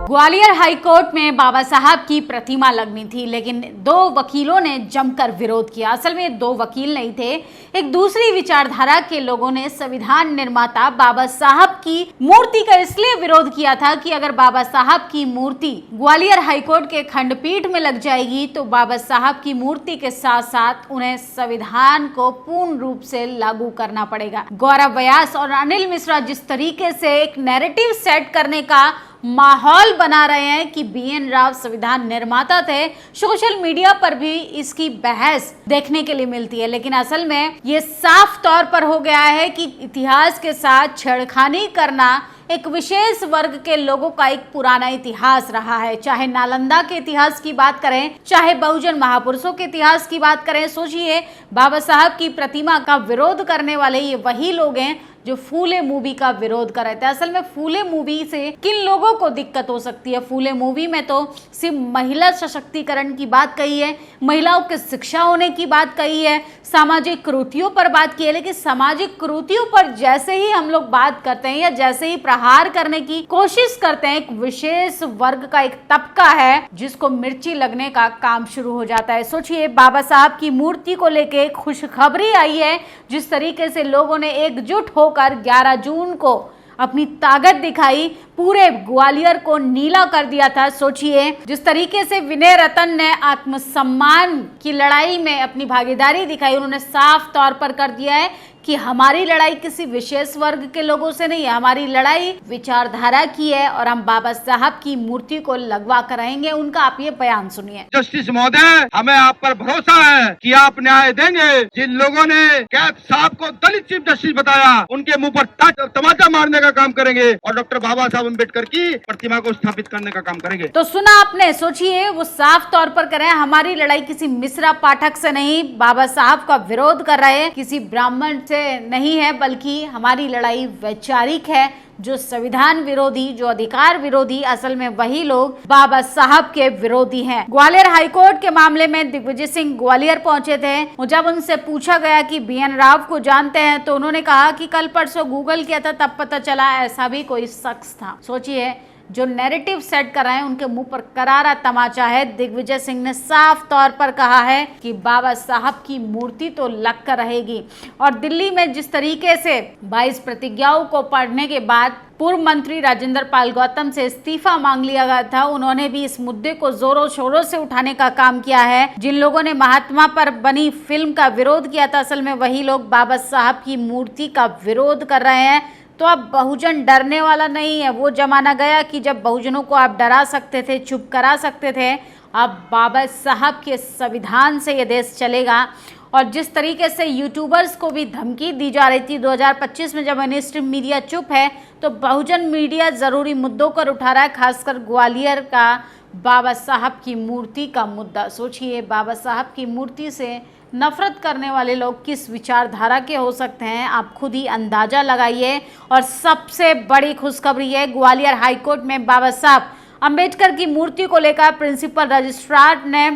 Gwalior high court में बाबा साहब की प्रतिमा लगनी थी, लेकिन दो वकीलों ने जमकर विरोध किया। असल में दो वकील नहीं थे, एक दूसरी विचारधारा के लोगों ने संविधान निर्माता बाबा साहब की मूर्ति का इसलिए विरोध किया था कि अगर बाबा साहब की मूर्ति ग्वालियर हाईकोर्ट के खंडपीठ में लग जाएगी तो बाबा साहब की मूर्ति के साथ साथ उन्हें संविधान को पूर्ण रूप से लागू करना पड़ेगा। गौरव व्यास और अनिल मिश्रा जिस तरीके से एक नैरेटिव सेट करने का माहौल बना रहे हैं कि बीएन राव संविधान निर्माता थे, सोशल मीडिया पर भी इसकी बहस देखने के लिए मिलती है, लेकिन असल में ये साफ तौर पर हो गया है कि इतिहास के साथ छेड़खानी करना एक विशेष वर्ग के लोगों का एक पुराना इतिहास रहा है। चाहे नालंदा के इतिहास की बात करें, चाहे बहुजन महापुरुषों के इतिहास की बात करें, सोचिए बाबा साहब की प्रतिमा का विरोध करने वाले ये वही लोग हैं जो फूले मूवी का विरोध कर रहे थे। असल में फूले मूवी से किन लोगों को दिक्कत हो सकती है? फूले मूवी में तो सिर्फ महिला सशक्तिकरण की बात कही है, महिलाओं के शिक्षा होने की बात कही है, सामाजिक कुरीतियों पर बात की है, लेकिन सामाजिक कुरीतियों पर जैसे ही हम लोग बात करते हैं या जैसे ही प्रहार करने की कोशिश करते हैं, एक विशेष वर्ग का एक तबका है जिसको मिर्ची लगने का काम शुरू हो जाता है। सोचिए बाबा साहब की मूर्ति को लेके खुशखबरी आई है, जिस तरीके से लोगों ने एकजुट होकर 11 जून को अपनी ताकत दिखाई, पूरे ग्वालियर को नीला कर दिया था। सोचिए जिस तरीके से विनय रतन ने आत्मसम्मान की लड़ाई में अपनी भागीदारी दिखाई, उन्होंने साफ तौर पर कर दिया है कि हमारी लड़ाई किसी विशेष वर्ग के लोगों से नहीं है, हमारी लड़ाई विचारधारा की है और हम बाबा साहब की मूर्ति को लगवा कर रहेंगे। उनका आप ये बयान सुनिए। जस्टिस महोदय, हमें आप पर भरोसा है कि आप न्याय देंगे। जिन लोगों ने कैफ साहब को दलित चीफ जस्टिस बताया, उनके मुंह पर तमाचा मारने का काम करेंगे और डॉक्टर बाबा साहब अम्बेडकर की प्रतिमा को स्थापित करने का काम करेंगे। तो सुना आपने, सोचिए वो साफ तौर पर कह रहे हैं हमारी लड़ाई किसी मिश्रा पाठक से नहीं, बाबा साहब का विरोध कर रहे हैं, किसी ब्राह्मण से नहीं है, बल्कि हमारी लड़ाई वैचारिक है। जो संविधान विरोधी, जो अधिकार विरोधी, असल में वही लोग बाबा साहब के विरोधी हैं। ग्वालियर हाईकोर्ट के मामले में दिग्विजय सिंह ग्वालियर पहुंचे थे। जब उनसे पूछा गया कि बीएन राव को जानते हैं तो उन्होंने कहा कि कल परसों गूगल किया था, तब पता चला ऐसा भी कोई शख्स था। सोचिए जो नैरेटिव सेट कर रहे हैं उनके मुंह पर करारा तमाचा है। दिग्विजय सिंह ने साफ तौर पर कहा है कि बाबा साहब की मूर्ति तो लग कर रहेगी। और दिल्ली में जिस तरीके से 22 प्रतिज्ञाओं को पढ़ने के बाद पूर्व मंत्री राजेंद्र पाल गौतम से इस्तीफा मांग लिया गया था, उन्होंने भी इस मुद्दे को जोरों शोरों से उठाने का काम किया है। जिन लोगों ने महात्मा पर बनी फिल्म का विरोध किया था, असल में वही लोग बाबा साहब की मूर्ति का विरोध कर रहे हैं। तो अब बहुजन डरने वाला नहीं है। वो जमाना गया कि जब बहुजनों को आप डरा सकते थे, चुप करा सकते थे। अब बाबा साहब के संविधान से ये देश चलेगा। और जिस तरीके से यूट्यूबर्स को भी धमकी दी जा रही थी 2025 में, जब मिनिस्ट्री मीडिया चुप है तो बहुजन मीडिया जरूरी मुद्दों पर उठा रहा है, खासकर ग्वालियर का बाबा साहब की मूर्ति का मुद्दा। सोचिए बाबा साहब की मूर्ति से नफरत करने वाले लोग किस विचारधारा के हो सकते हैं, आप खुद ही अंदाजा लगाइए। और सबसे बड़ी खुशखबरी है, ग्वालियर हाईकोर्ट में बाबा साहब अम्बेडकर की मूर्ति को लेकर प्रिंसिपल रजिस्ट्रार ने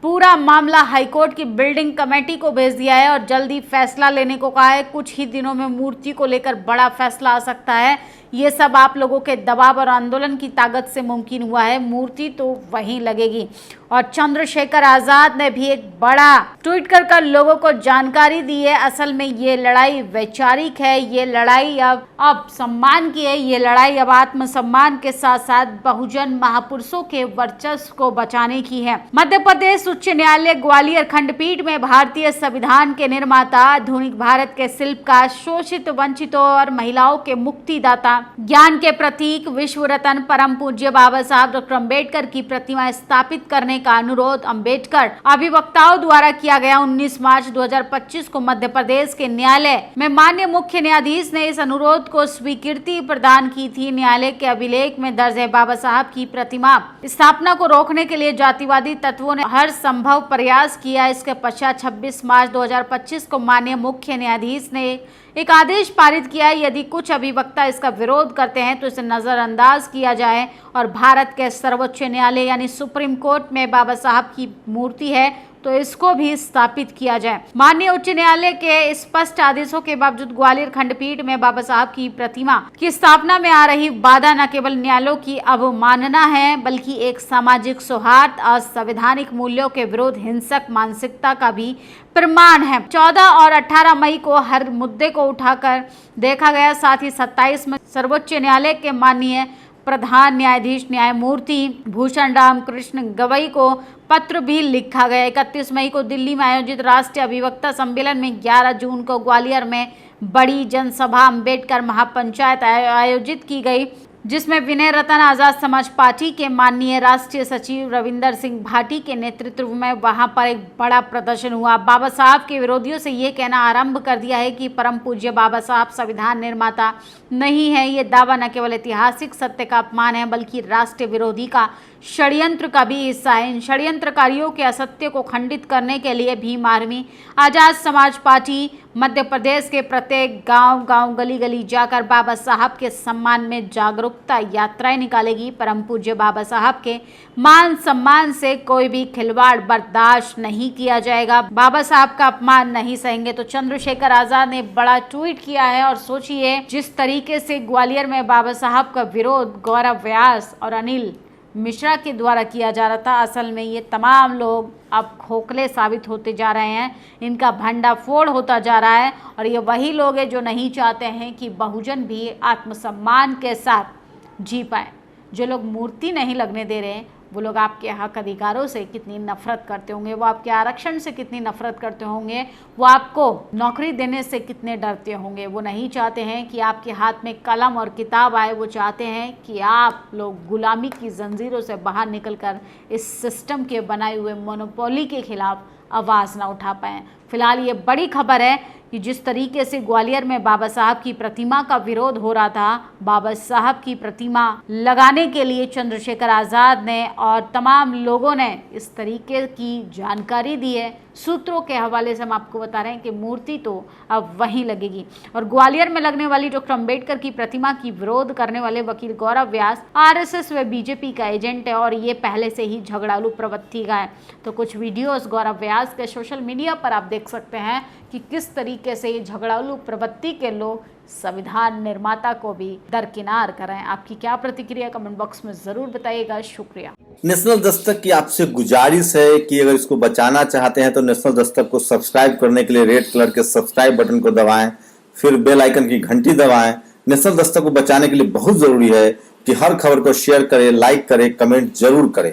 पूरा मामला हाईकोर्ट की बिल्डिंग कमेटी को भेज दिया है और जल्दी फैसला लेने को कहा है। कुछ ही दिनों में मूर्ति को लेकर बड़ा फैसला आ सकता है। ये सब आप लोगों के दबाव और आंदोलन की ताकत से मुमकिन हुआ है। मूर्ति तो वहीं लगेगी। और चंद्रशेखर आजाद ने भी एक बड़ा ट्वीट कर लोगों को जानकारी दी है। असल में ये लड़ाई वैचारिक है, ये लड़ाई अब सम्मान की है, ये लड़ाई अब आत्मसम्मान के साथ साथ बहुजन महापुरुषों के वर्चस्व को बचाने की है। मध्य प्रदेश उच्च न्यायालय ग्वालियर खंडपीठ में भारतीय संविधान के निर्माता, आधुनिक भारत के शिल्पकार, शोषित वंचितों और महिलाओं के मुक्तिदाता, ज्ञान के प्रतीक, विश्व रत्न परम पूज्य बाबा साहब डॉक्टर अम्बेडकर की प्रतिमा स्थापित करने का अनुरोध अम्बेडकर अभिवक्ताओं द्वारा किया गया। 19 मार्च 2025 को मध्य प्रदेश के न्यायालय में माननीय मुख्य न्यायाधीश ने इस अनुरोध को स्वीकृति प्रदान की थी। न्यायालय के अभिलेख में दर्ज है, बाबा साहब की प्रतिमा स्थापना को रोकने के लिए जातिवादी तत्वों ने हर संभव प्रयास किया। इसके पश्चात 26 मार्च 2025 को माननीय मुख्य न्यायाधीश ने एक आदेश पारित किया। यदि कुछ अभिवक्ता इसका विरोध करते हैं तो इसे नजरअंदाज किया जाए और भारत के सर्वोच्च न्यायालय यानी सुप्रीम कोर्ट में बाबा साहब की मूर्ति है तो इसको भी स्थापित किया जाए। माननीय उच्च न्यायालय के स्पष्ट आदेशों के बावजूद ग्वालियर खंडपीठ में बाबा साहब की प्रतिमा की स्थापना में आ रही बाधा न केवल न्यायालयों की अवमानना है, बल्कि एक सामाजिक सौहार्द और संवैधानिक मूल्यों के विरोध हिंसक मानसिकता का भी प्रमाण है। 14 और 18 मई को हर मुद्दे को उठाकर देखा गया। साथ ही 27 में सर्वोच्च न्यायालय के माननीय प्रधान न्यायाधीश न्यायमूर्ति भूषण राम कृष्ण गवई को पत्र भी लिखा गया। 31 मई को दिल्ली में आयोजित राष्ट्रीय अभिवक्ता सम्मेलन में 11 जून को ग्वालियर में बड़ी जनसभा अम्बेडकर महापंचायत आयोजित की गई, जिसमें विनय रतन आजाद समाज पार्टी के माननीय राष्ट्रीय सचिव रविंदर सिंह भाटी के नेतृत्व में वहां पर एक बड़ा प्रदर्शन हुआ। बाबा साहब के विरोधियों से ये कहना आरंभ कर दिया है कि परम पूज्य बाबा साहब संविधान निर्माता नहीं है। ये दावा न केवल ऐतिहासिक सत्य का अपमान है, बल्कि राष्ट्र विरोधी का षड्यंत्र का भी हिस्सा है। इन षड्यंत्रकारियों के असत्य को खंडित करने के लिए भीम आर्मी आजाद समाज पार्टी मध्य प्रदेश के प्रत्येक गांव गली गली जाकर बाबा साहब के सम्मान में जागरूकता यात्राएं निकालेगी। परम पूज्य बाबा साहब के मान सम्मान से कोई भी खिलवाड़ बर्दाश्त नहीं किया जाएगा। बाबा साहब का अपमान नहीं सहेंगे। तो चंद्रशेखर आजाद ने बड़ा ट्वीट किया है और सोचिए, जिस तरीके से ग्वालियर में बाबा साहब का विरोध गौरव व्यास और अनिल मिश्रा के द्वारा किया जा रहा था, असल में ये तमाम लोग अब खोखले साबित होते जा रहे हैं। इनका भंडाफोड़ होता जा रहा है और ये वही लोग हैं जो नहीं चाहते हैं कि बहुजन भी आत्मसम्मान के साथ जी पाए। जो लोग मूर्ति नहीं लगने दे रहे हैं, वो लोग आपके हक अधिकारों से कितनी नफरत करते होंगे, वो आपके आरक्षण से कितनी नफरत करते होंगे, वो आपको नौकरी देने से कितने डरते होंगे। वो नहीं चाहते हैं कि आपके हाथ में कलम और किताब आए, वो चाहते हैं कि आप लोग गुलामी की जंजीरों से बाहर निकलकर इस सिस्टम के बनाए हुए मोनोपोली के खिलाफ आवाज़ ना उठा पाएँ। फिलहाल ये बड़ी खबर है कि जिस तरीके से ग्वालियर में बाबा साहब की प्रतिमा का विरोध हो रहा था, बाबा साहब की प्रतिमा लगाने के लिए चंद्रशेखर आज़ाद ने और तमाम लोगों ने इस तरीके की जानकारी दी है। सूत्रों के हवाले से हम आपको बता रहे हैं कि मूर्ति तो अब वहीं लगेगी। और ग्वालियर में लगने वाली डॉक्टर अम्बेडकर की प्रतिमा की विरोध करने वाले वकील गौरव व्यास आरएसएस व बीजेपी का एजेंट है और ये पहले से ही झगड़ालू प्रवृत्ति का है। तो कुछ वीडियोस गौरव व्यास के सोशल मीडिया पर आप देख सकते हैं कि किस तरीके से ये झगड़ालू प्रवृत्ति के लोग संविधान निर्माता को भी दरकिनार कर रहे हैं। आपकी क्या प्रतिक्रिया कमेंट बॉक्स में जरूर बताइएगा। शुक्रिया। नेशनल दस्तक की आपसे गुजारिश है कि अगर इसको बचाना चाहते हैं तो नेशनल दस्तक को सब्सक्राइब करने के लिए रेड कलर के सब्सक्राइब बटन को दबाएं, फिर बेल आइकन की घंटी दबाएं। नेशनल दस्तक को बचाने के लिए बहुत जरूरी है कि हर खबर को शेयर करें, लाइक करें, कमेंट जरूर करें।